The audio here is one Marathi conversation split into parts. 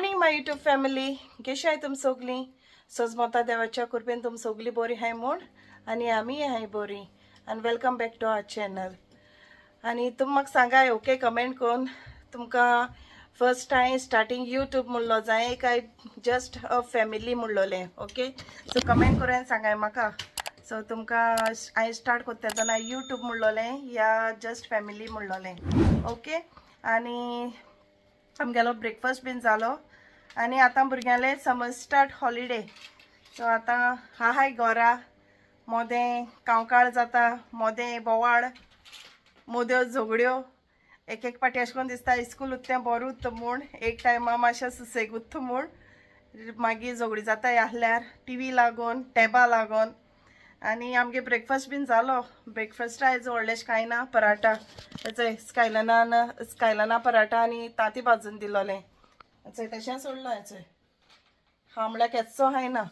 मॉर्निंग माय यूट्यूब फॅमिली, कशी आहे तुम सगळी? सोजमोता देवाच्या कृपेन तुम सगळी बरी आहे म्हूण आणि आम्ही आहे बरी. आणि welcome back to our channel. आणि तुम म्हाका सांगाय ओके कमेंट करून तुमकां फर्स्ट टाइम स्टार्टिंग यूट्यूब म्हणलो जाय काय जस्ट अ फॅमिली म्हणलोलें. ओके, सो कमेंट करून सांगाय म्हाका. सो तुमकां हांवें स्टार्ट करता तेन्ना यूट्यूब म्हणलोलें या जस्ट फॅमिली म्हणलोलें. ओके, आणि आमगेलो ब्रेकफास्ट बीन जालो आणि आता भुरग्यांले समर स्टार्ट हॉलिडे. सो आता हाय घरा मोदें कावकाळ जाता, मोदें बोवाळ, मोद्यो झगड्यो. एक एक पाटी अशें करून दिसता इस्कूल उत्तें बरें उत्त म्हूण, एक टायमा मातशें सुसेग उत्त म्हूण मागीर झगडी जाताय आहल्यार टीव्ही लागून टॅबा लागून. आणि आमगे ब्रेकफास्ट बीन जालो. ब्रेकफास्ट आयज व्हडलेशें कांय ना, पराठा स्कायलना पराठा आणि तांती भाजून दिलोलें. तशें सोडलो हेचें हांव म्हळ्यार केचो हाय ना.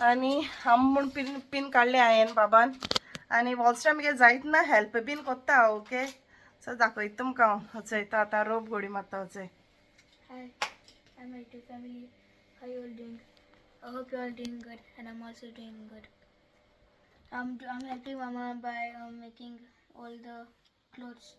आणि हांव म्हूण पीन काडलें हांवें बाबान. आणि वॉल्स्टा मगे जायत ना हेल्प बीन कोत्ता. ओके, सो दाखयता तुमकां हांव. चयता आतां रोप घोडी मारता. वचय Hi, I'm my YouTube family. How you all doing? I hope you all doing good, and I'm also doing good. I'm helping Mama by making all the clothes.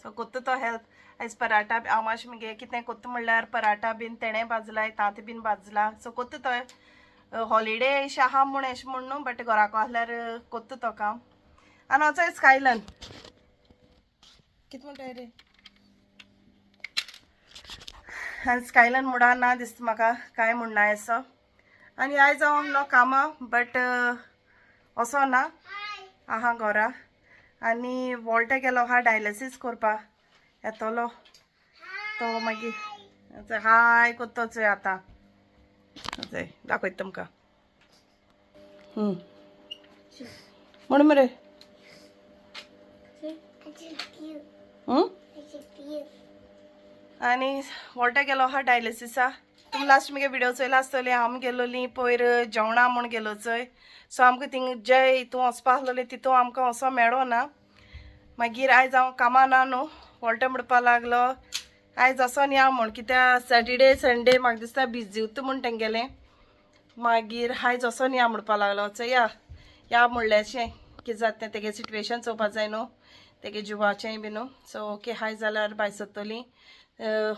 So कोत्ता तो हेल्प. आयज पराठा हांव मातशें मगे कितें कोत्ता म्हणल्यार पराठा बीन तेणें भाजलाय, तांत बीन भाजला. सो कोत्ता तो हॉलिडे अशें आहा म्हूण अशें म्हूण न्हू, बट घराको आहल्यार कोत्ता तो काम. आनी वचो स्कायलन कितें म्हणटाय रे. आनी स्कायलन मुडा ना दिसता म्हाका, कांय म्हणना असो. आनी आयज हांव आहलो कामा, बट असो ना, आहा घरा. आनी वॉल्टे गेलो आहा डायलिसीस करपा, येतलो तो मागीर. हाय कोत्तोच आतां दाखयता तुमकां. म्हण मरे. आनी वॉल्टे गेलो आहा डायलिसिसा. तुमी लास्ट मगे व्हिडिओ चोयला आसतली. आमी गेलोली पयर जेवणा म्हूण गेलो चोय. सो आमकां थिंग जे हितून वचपा आसलोली तितून आमकां वचो मेळो ना. मागीर आयज हांव कामा ना न्हू, वॉल्टे म्हणपा लागलो आयज वचोन या म्हूण, कित्याक सॅटर्डे संडे म्हाका दिसता बिजी उरता म्हूण तेंगेलें. मागीर आयज वचोन या म्हणपा लागलो. चोय या म्हणलेंशें कितें जाता तें तेगे सिट्युएशन चोवपा जाय न्हू, तेगे जिवाचें बी न्हू. सो ओके, हाय जाल्यार भायर सरतलीं,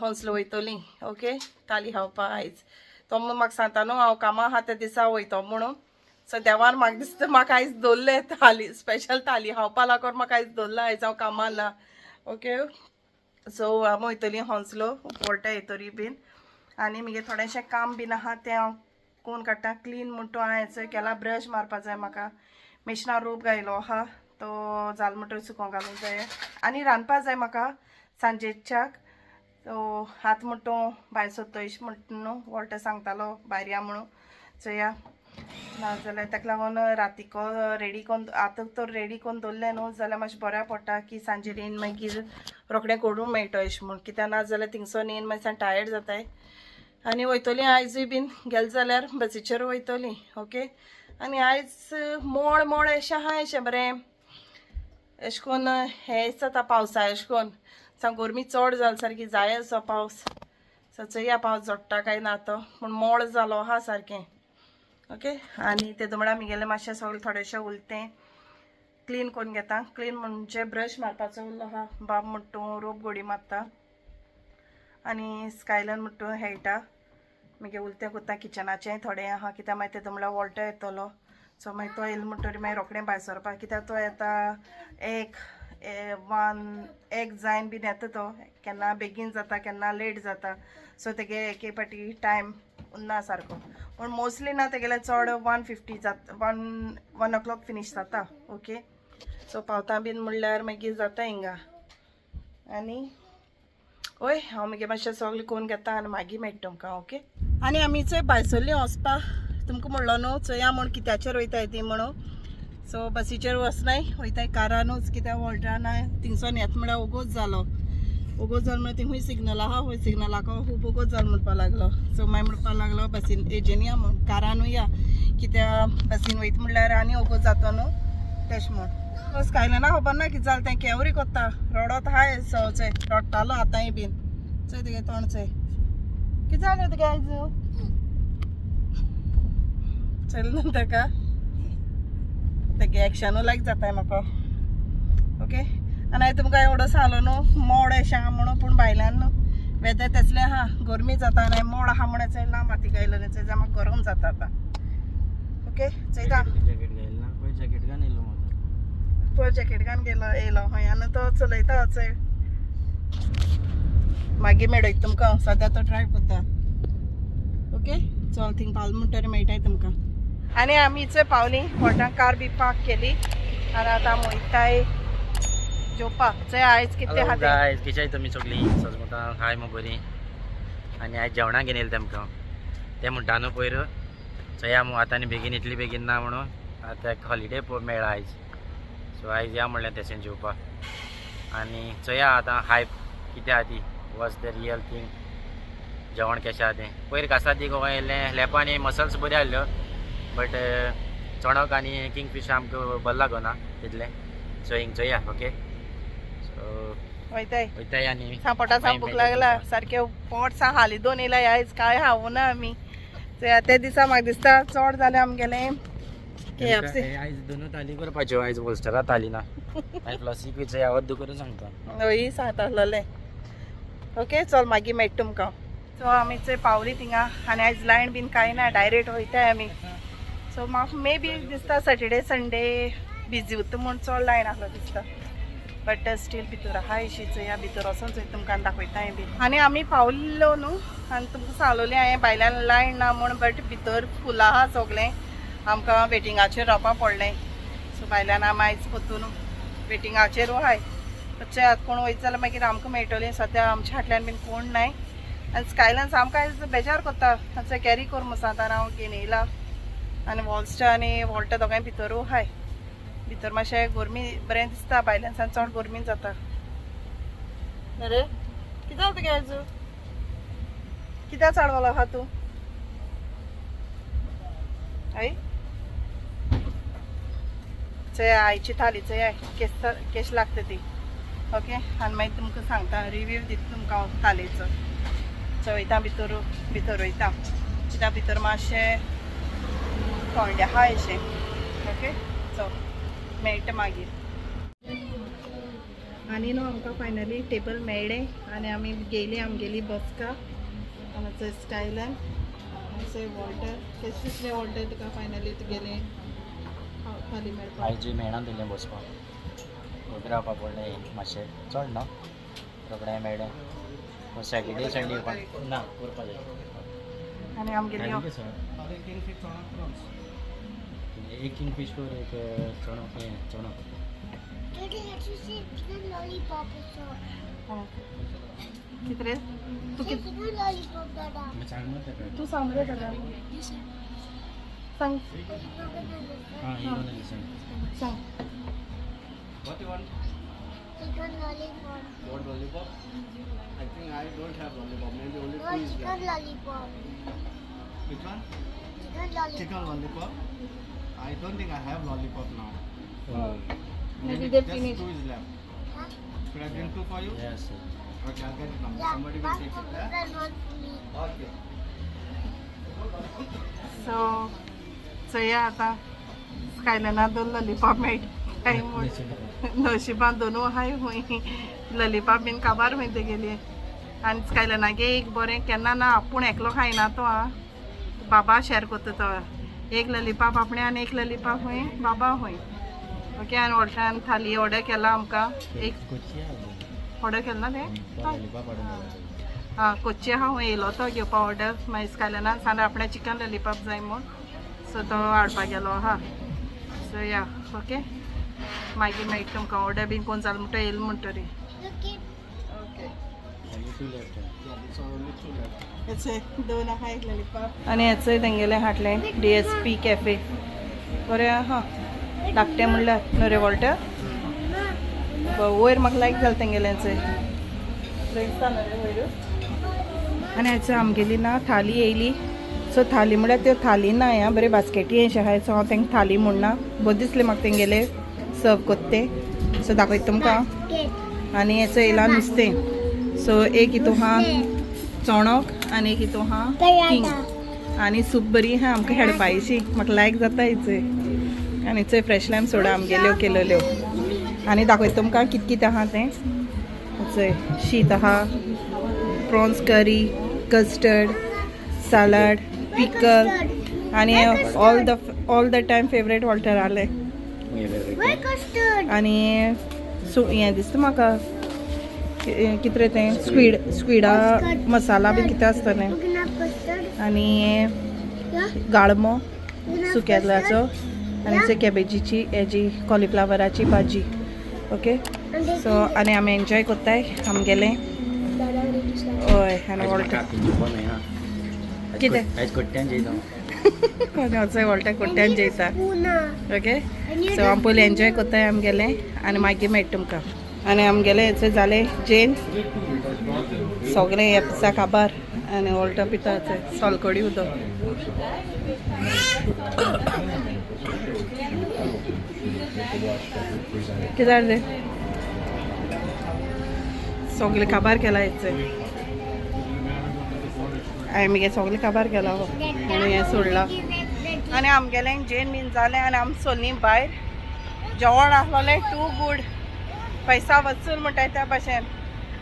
होंसलो वयतलीं. ओके, ताली खावपा आयज. तो म्हाका सांगता न्हू हांव कामा आहा त्या दिसा वयतो म्हणून. सो देवान म्हाका दिसता म्हाका आयज दवरलें थाली, स्पेशल थाली खावपा लागून म्हाका आयज दवरला. आयज हांव कामा ना. ओके, सो हांव वयतलीं होंसलो वॉल्टे येतरी बीन. आनी मगे थोडेंशें काम बीन आहा तें हांव कोण काडटा. क्लीन म्हणटो हांवें केला, ब्रश मारपा जाय म्हाका. मिशिनार रोप घायलो आहा, तो जाल म्हणटो सुकोवंक घालूंक जाय. आनी रांदपा जाय म्हाका सांजेच्याक. सो हात म्हणटो भायर सरतोयश म्हणटा न्हू, वॉल्टे सांगतालो भायर या म्हणून. चोया नाजाल्यार ताका लागून रातीको रेडी करून आतां तर रेडी करून दवरलें न्हू जाल्यार मातशें बऱ्या पडटा की सांजेर येवन मागीर रोखडें करूंक मेळटा अशें म्हूण. कित्याक नाजाल्यार थिंगसोन येवन मातशें टायर्ड जाताय. आनी वयतलीं आयजूय बीन गेलें जाल्यार बसीचेर वयतलीं. ओके, आनी आयज मोड अशें आहा, अशें बरें अशें करून हें जाता पावसा अशें करून. सांग गरमी चड जाल सारकी जाय असो पावस. सो चोया पावस जोडटा काय ना तो, पूण मोड जालो आहा सारकें. ओके, आनी तेदो म्हळ्यार आमगेलें मातशें सगळें थोडेंशें उरतें क्लीन करून घेता. क्लीन म्हणजे ब्रश मारपाचो उरलो आहा. बाब म्हणटू रोप घोडी मारता आनी स्कायलन म्हणटू हेळटा. मागीर उरतें कोत्ता किचनाचें थोडें आहा, कित्याक मागीर तेदो म्हळ्यार वॉल्टो येतलो. सो मागीर तो येयलो म्हणटरी मागीर रोखडें भायर सरपा, कित्याक तो येता एक जायन बीन येता. तो केन्ना बेगीन जाता केन्ना लेट जाता. सो तेगे एके पाटी टायम उरना सारको, पूण मोस्टली ना तेगेले चड 1:50 जाता, 1 o'clock फिनीश जाता. ओके, सो पावता बीन म्हणल्यार मागीर जाता हिंगा. आनी ओय हांव मागीर मातशें सगळें करून घेता आनी मागीर मेळटा तुमकां. ओके, आनी आमी चोय भायर सरलीं वचपा. तुमकां म्हणलो न्हू चोया म्हूण कित्याचेर वयताय ती म्हणून. सो बसीचेर वचनाय, वयताय कारानूच, कित्याक वॉल्टाना थिंगसोन येता म्हळ्यार ओगोच जालो. ओगोच जालो म्हळ्यार थिंग सिग्नल आहा, हय सिग्नलाको खूब ओगोच जालो म्हणपा लागलो. सो मागीर म्हणपा लागलो बसीन हेजेन या म्हूण, कारानूय या, कित्याक बसीन वयता म्हणल्यार आनी ओगोच जातो न्हू तेश म्हूण. स्कायलना खबर ना कितें जालें तें केवरी कोत्ता रडत हाय. सो रडटालो आतांय बीन. चोय तुगे तोंड चोय कितें जालें तुगे आयज चल नंतर का तेगे एक्शनू लायक जाताय म्हाका ओके आनी हांवें तुमकां एवढो सांगलो न्हू मोड अशें आहा म्हणून पूण भायल्यान वेदर तेसलें आहा गरमी जाता आनी मोड आहा म्हणून चोय ना माती गायलो न्ही चोय म्हाका गरम जाता आतां ओके चयता जॅकेट घायला ना पळय जॅकेट घान येयलो म्हाका तो जॅकेट घालून गेलो येयलो हय आनी तो चलयता चोय मागीर मेळयता तुमकां सद्या तो ट्राय करता ओके चल थिंग पावल म्हणटरी मेळटाय तुमकां आनी आमी चोय पावली हॉटान कार बी पार्क केली आनी आतां आमी वयताय जेवपाक चोय आयज कितें आहा तें गायज कशी आहाय तुमी सगळीं सजमतां हाय मग बरी आनी आयज जेवणाक घेवन येयलें तेमकां ते म्हणटा न्हू पयर चया मू आतां आनी बेगीन इतली बेगीन ना म्हणून आतां एक हॉलिडे मेळ्ळा आयज सो आयज या म्हणलें तेशें जेवपाक आनी चया आतां हायप कितें आहा ती वॉज द रियल थिंग जेवण कशें आहा तें पयर कासा ती गोवा येयल्लें लेपो आनी मसल्स बऱ्यो आहल्यो बट चणक आनी किंगफीश आमकां बरें लागना तितलें सो हिंग चोया ओके सो वयताय वयताय आनी सांपटा सा भूक लागला सारकें पोट सा हाली दोन येयलाय आयज काय खावूं ना आमी ते दिसा म्हाका दिसता चड जालें आमगेलें KFC आयज दोनू थाली करपाच्यो आयज होलस्टरा थाली ना आयज प्लसीक विचार आवड करून सांगता हय सांगता आसलेलें ओके चल मागीर मेळटा तुमकां सो आमी चोय पावली थिंगा आनी आयज लायन बीन कांय ना डायरेक्ट वयताय आमी सो म्हाका मे बी दिसता सॅटर्डे संडे बिजी उरता म्हूण चड लायन आसलो दिसता बट स्टील भितर आहा अशी चोया भितर वचून चोय तुमकां दाखयताय बी आनी आमी पावल्लो न्हू आनी तुमकां सांगलोलें हांवें भायल्यान लायन ना म्हूण बट भितर फूल आहा सगलें आमकां वेटिंगाचेर रावपा पडलें सो भायल्यान आमी आयज परतून वेटिंगाचेर आहाय तशें आतां कोण वयता जाल्यार मागीर आमकां मेळटलें सद्या आमच्या फाटल्यान बीन कोण नाय आनी स्कायलायन सामको आयज बेजार कोत्ता आतां कॅरी कर म्हणून सांगता हांव घेवन येयला आनी वॉल्स्टा आनी वॉल्टा दोगांय भितरू आहाय भितर मातशें गरमी बरें दिसता भायल्यान सान चड गरमी जाता अरे कितें जाता तुगे आयज कित्याक चाडवलो आहा तूं आई चय आयची थाली चय केश लागता ती ओके आनी मागीर तुमकां सांगता रिव्यू दिता तुमकां हांव थालीचो चय वयता भितर वयता कित्याक भितर मातशें थंड आहा अशें ओके चल मेळटा मागीर आनी न्हू आमकां फायनली टेबल मेळ्ळें आनी आमी गेली आमगेली बसका आनी चंय स्टायलान आनी चंय वॉल्टर कशें दिसलें वॉल्टर तुका फायनली तुगेलें थाली मेळपाक आयज मेळना दिल्लें बसपाक उबें रावपा पडलें मातशें चड ना रोखडें मेळ्ळें सॅटर्डे संडे ना करपा जाय आनी आमगेली एक किंगफीश कर एक चणक चणक कितें रे तूं तूं सांग रे दादा सांग सांग What you want? Chicken lollipop. What lollipop? I think I don't have lollipop. Maybe only No, two is chicken there. lollipop. Which one? Chicken lollipop. Chicken lollipop. I don't think I have lollipop now. Maybe they just finished. two is left. Huh? Should I bring two for you? Yes. Okay, I'll get it now. Yeah, Somebody will one take for it. me Yeah? and one for me. Okay. So चया आतां स्कायलना दोन लॉलीपॉप मेळटा नशिबान दोनू आहाय हूंय लॉलीपॉप बीन काबार हूंय तेगेली आनी स्कायलनागे एक बरें केन्ना ना आपूण एकलो खायना तो आं बाबा शेअर करता तो एक लॉलीपॉप आपणे आनी एक लॉलीपॉप हूंय बाबा हूंय ओके आनी व्हडल्यान थाली ऑर्डर केला आमकां एक ऑर्डर केला ना तें हां कोच्ची आहा हूंय येयलो तो घेवपा ऑर्डर मागीर स्कायलनान सांगलें आपणें चिकन लॉलीपॉप जाय म्हूण सो तो हाडपा गेलो आहा सो या ओके मागीर मेळटा तुमकां ऑर्डर बीन कोण जाल म्हणटा येयलो म्हणटरी Look it. Okay Yeah, it's only two left. हेचे दोन आहा एक लॉलीपॉप आनी हेचंय तेंगेलें हाडलें DSP कॅफे बरें आहा धाकटें म्हणल्यार न्हू रे वॉल्टर वयर म्हाका लायक जालें तेंगेलें चंय दिसता न्हू रे वयर आनी हेचो आमगेली ना थाली येयली सो थाली म्हळ्यार त्यो थाली ना ह्या बरें बास्केटी अशें आहाय सो हांव तेंका थाली म्हणना बरें दिसलें म्हाका तेंगेले सर्व कोत्ते सो दाखयता तुमकां Basket. आनी हेचो येयला नुस्तें सो एक हितू हा चोणोक आनी एक हितू हा किंग आनी सूप बरी हा आमकां हेडपायची म्हाका लायक जाता हिचय आनी चंय फ्रेश लायम सोडा आमगेल्यो केलेल्यो आनी दाखयता तुमकां कितें कितें आहा तें चंय शीत आहा प्रॉन्स करी कस्टर्ड सॅलड पिकल आनी all the time favourite Walter आले आनी हें दिसता म्हाका कितें रे तें स्क्विडा मसाला बी कितें आसतलें आनी गाळमो सुकेल्याचो आनी ते कॅबेजीची हेजी कॉलीफ्लावराची भाजी ओके सो आनी आमी एन्जॉय कोत्ताय आमगेलें हय आनी वॉल्टर कितें आनी वचय वॉल्टर कोट्ट्यान जेयता ओके सो आमी पयलीं एन्जॉय कोत्ताय आमगेलें आनी मागीर मेळटा तुमकां आनी आमगेलें हेचें जालें जेन सगळें हें पिसा काबार आनी वॉल्टर पिता सोलकडी उदक कितें जालें सगळें काबार केला हेचें हांवें मगे सगळें काबार केला म्हणून हें सोडलां आनी आमगेलें जेन बीन जालें आनी आमी सोल्लीं भायर जेवण आसलोलें टू गूड पैसा वसूल म्हणटाय त्या भाशेन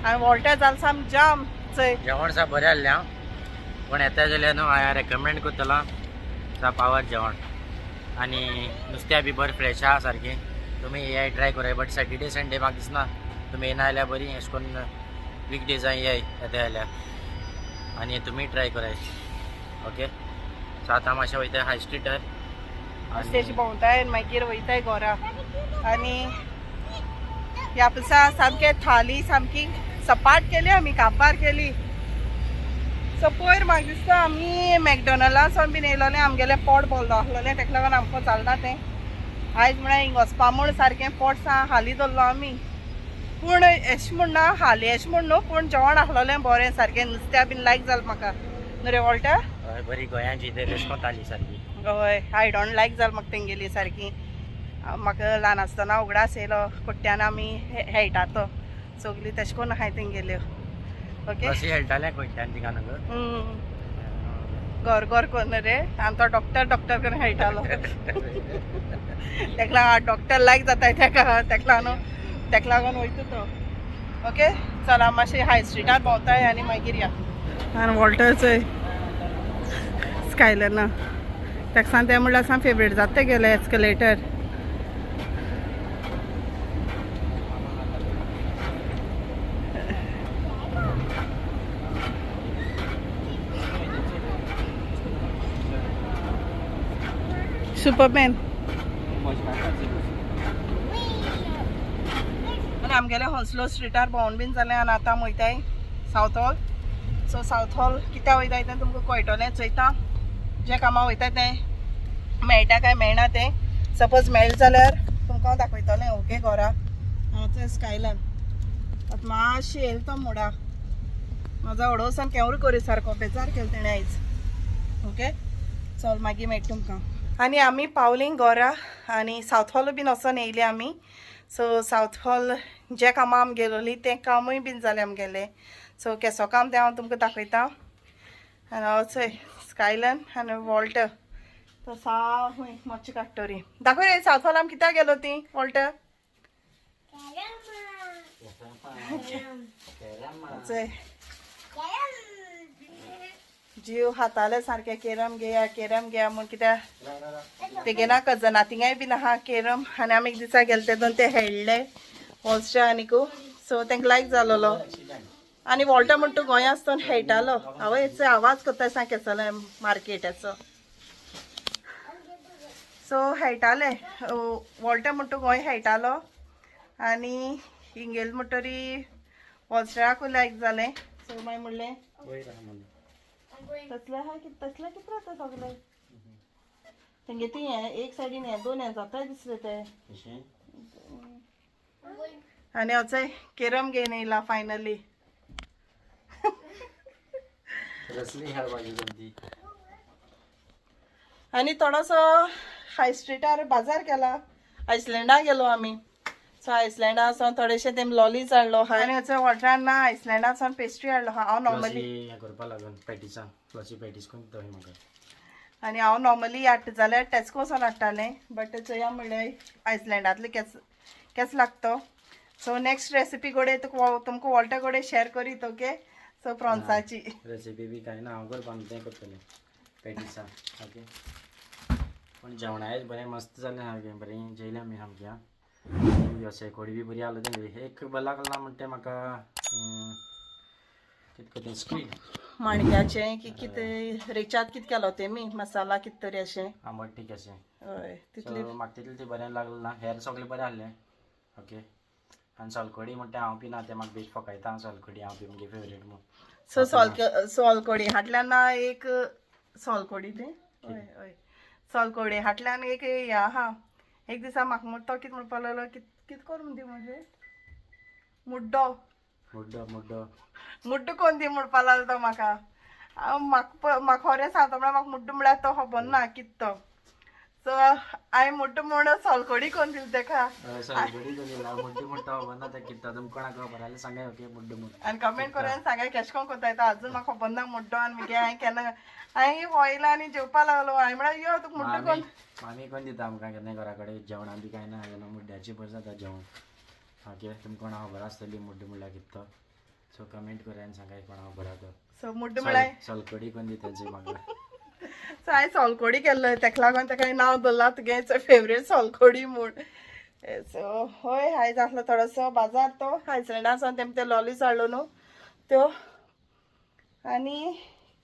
आनी वॉल्टर जालें साम जाम चंय जेवण सा बरें आहलें हांव पण येता जाल्यार न्हू हांवें रेकमेंड करतलो सा पावर जेवण आनी नुस्त्या बी बरें फ्रेश आहा सारकें तुमी हे ट्राय कराय बट सॅटर्डे संडे म्हाका दिसना तुमी येना जाल्यार बरी अशें करून वीक डेजां येता जाल्यार आनी तुमी ट्राय कराय ओके सो आतां मातशें वयताय हाय स्ट्रीटार तेजी भोंवताय आनी मागीर वयताय घरा आनी ह्या दिसा सामकें थाली सामकी सपाट केली आमी काबार केली सो पयर म्हाका दिसता आमी मॅकडॉनल्ड्सावन बीन येयलोलें आमगेलें पोट भरलो आसलोलें तेका लागून आमकां चलना तें आयज म्हळ्यार हिंग वचपा म्हूण सारकें पोट सा हाली दवरलो आमी पूण अशें म्हण ना हाली अशें म्हण न्हू पूण जेवण आसलोलें बरें सारकें नुस्त्या बीन लायक जालें म्हाका न्हू रे वॉल्टर हय बरी गोंयांची तेश कोन थाली सारकी हय आयडॉन लायक जालें म्हाका तेंगेली सारकी म्हाका ल्हान आसतना उगडास येयलो कोट्ट्यान आमी हेळटा तो सगलीं तेश कोन्न आहाय तेंगेल्यो ओके अशें हेळटालें कोट्ट्यान थिंगा न्हू गोर गोर कोन्न रे आनी तो डॉक्टर करून हेळटालो तेका लागून डॉक्टर लायक जाताय तेका लागून वयता तो ओके चला मातशें हाय स्ट्रीटार भोंवताय आनी मागीर या आनी वॉल्टरचंय स्कायलना तेका सांग तें म्हणल्यार साम फेवरेट जाता तें गेलें एस्केलेटर सुपरमॅन आनी आमगेलें हॉन्सलो स्ट्रीटार भोंवून बीन जालें आनी आतां वयताय सावथ हॉल सो सावथ हॉल कित्याक वयताय तें तुमकां कळटलें चयता जें कामां वयता तें मेळटा काय मेळना तें सपोज मेळ्ळें जाल्यार तुमकां दाखयतलें ओके घरा हांव स्कायलान आतां मातशें येयला तो मुडा म्हाजो हडोवसान केवरू करी सारको बेजार केलो तेणें आयज ओके चल मागीर मेळटा तुमकां आनी आमी पावलीं घरा आनी सावथ हॉल बीन वचोन येयली आमी सो सावथ हॉल जे कामां आमी गेलोलीं तें कामूय बीन जालें आमगेलें सो केसो काम तें हांव तुमकां दाखयतां आनी हांव चोय स्कायलन आनी वॉल्टर तो साव हूंय मोच्ची काडटोरी दाखय रे सावथ हॉल आमी कित्याक गेलो ती वॉल्टर चोय जीव हाताले सारकें केरम घेया म्हूण कित्याक तेगेना कजना थिंगाय बीन आहा केरम आनी आमी एक दिसा गेले तेदून ते हेळ्ळे वॉल्सच्या आनीकू सो तेंका लायक जालोलो आनी वॉल्टर म्हण तूं गोंया आसतना हेळटालो हांव हेचो आवाज कोत्ताय सांग केसले मार्केटाचो सो हेळटाले वॉल्टर म्हण तूं गोंय हेळटालो आनी हिंगेल म्हणटरी वॉल्सराकूय लायक जालें सो मागीर म्हणलें तसलें आहा तसलें कितें जाता सगलें तेंगे ती हें एक सायडीन हें दोन हें जाताय दिसलें तें आनी हांव केरम घेवन येयला फायनली आनी थोडोसो हाय स्ट्रीटार बाजार केला आयसलँडा गेलो आमी सो आयसलँडासून थोडेशे तेम लॉलीज हाडलो हा आनी हथंय वॉटरान ना आयसलँडासून पेस्ट्री हाडलो हा हांव नॉर्मली हे करपा लागून पॅटिसां फ्लॉसी पॅटीस करून दिता म्हाका आनी हांव नॉर्मली हाडटा जाल्यार टेस्कोसून हाडटालें बट चोया म्हणल्यार आयसलँडांतले केस लागतो सो नेक्स्ट रेसिपी गोडे तुमकां वॉल्टा गोडे शेअर करीत ओके सो प्रॉन्साची रेसिपी बी काय ना हांव करपा तें करतलें पॅटिसां ओके पूण जेवणाचें बरें मस्त जालें सारकें बरें जेयलें आमी सामकें आं अशें कोडी बी बरी आहलो तें एक बरें लागला म्हणटा म्हाका कितें तें स्क्वीड माणक्याचें की कितें रेच्यात कितें केलो तेमी मसाला कितें तरी अशें आंबट तीख अशें हय तितली म्हाका तितलें तें बरें लागलें ना हेर सगळें बरें आहलें ओके आनी सोलकडी म्हणटा हांव पिना तें म्हाका बेश फकायता सोलकडी हांव बी म्हगे फेवरेट म्हूण सो सोलकोडी हाटल्यान ना एक सोलकोडी तें हय हय सोलकोडी हाटल्यान एक हें आहा एक दिसा म्हाका तो कितें म्हणपा लागलो कितें कर म्हणटी म्हणजे मुड्डो मुड्डो मुड्डो कोण दी म्हणपा लागलो तो म्हाका म्हाका खरें सांगता म्हळ्यार म्हाका मुड्डो म्हळ्यार तो खबर ना कितें तो सो हांवें मुड्डो म्हूण सोलकोडी कोण दिली तेका सोलकडी दिला मुड्डो म्हणटा खबर ना तें कितें तुमकां कोणाक खबर आसल्यार सांगाय ओके मुड्डो म्हूण आनी कमेंट करून सांगा केश कोन कोत्ता येता अजून म्हाका खबर ना मुड्डो आनी मगे हांवें केन्ना हांवें वॉयला आनी जेवपा लागलो हांवें म्हळ्यार यो तुका मुड्डो कोण मामी कोण दिता आमकां केन्ना घरा कडेन जेवणा बी कांय ना जेन्ना मुड्ड्याची बरें जाता जेवण ओके तुमकां कोणा खबर आसतली मुड्डो म्हणल्यार कितें तो सो कमेंट करा आनी सांगाय कोणा खबर आहा तो सो मुड्डो म्हळ्यार सोलकडी कोण दिता म्हाका सो हांवें सोलकोडी केल्लो तेका लागून तेका नांव दवरलां तुगे फेवरेट सोलकोडी म्हूण सो हय आयज आसलो थोडोसो बाजार तो आयसलँडासून तेमी ते लॉलीज हाडलो न्हू त्यो आनी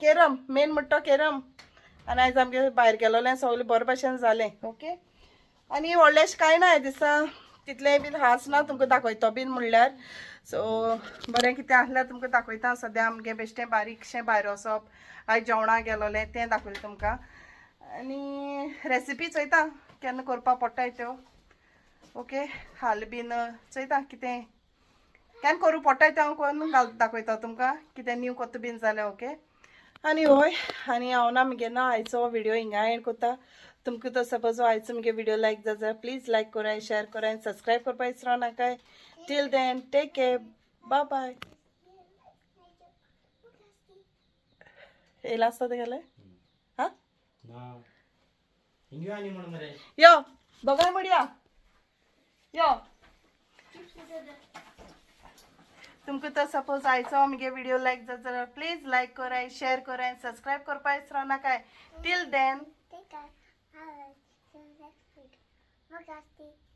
केरम मेन म्हणटा तो केरम आनी आयज आमगे भायर गेलोलें सगलें बरे भशेन जालें ओके आनी व्हडलेशें कांय ना दिसा तितलें बीन हास ना तुमकां दाखयतो बीन म्हणल्यार सो बरें कितें आसल्यार तुमकां दाखयता सद्या आमगे बेश्टें बारीकशें भायर वचप आयज जेवणाक गेलोलें तें दाखयलें तुमकां आनी रेसिपी चोयता केन्ना करपा पडटाय त्यो ओके हाल बीन चोयता कितें केन्ना करूं पडटाय तें हांव करून दाखयता तुमकां कितें न्यू कोत्ता बीन जालें ओके आनी हय आनी हांव ना मगे ना आयचो व्हिडिओ हिंगा एंड कोत्ता तुमकां तो सपोज आयचो मगे व्हिडिओ लायक जाल्यार प्लीज लायक कराय शेअर कराय सब्सक्रायब करपा विसरो नाकाय till then take care bye bye येयला आसता तेगेले हा हिंग आनी म्हणून मरे यो दोगांय म्हणया यो तुमकां तो सपोज आयचो मगे व्हिडिओ लायक जाल्यार प्लीज लायक कराय शेअर कराय सब्सक्रायब करपा विसरो नाकाय till then Take care. Have a next week.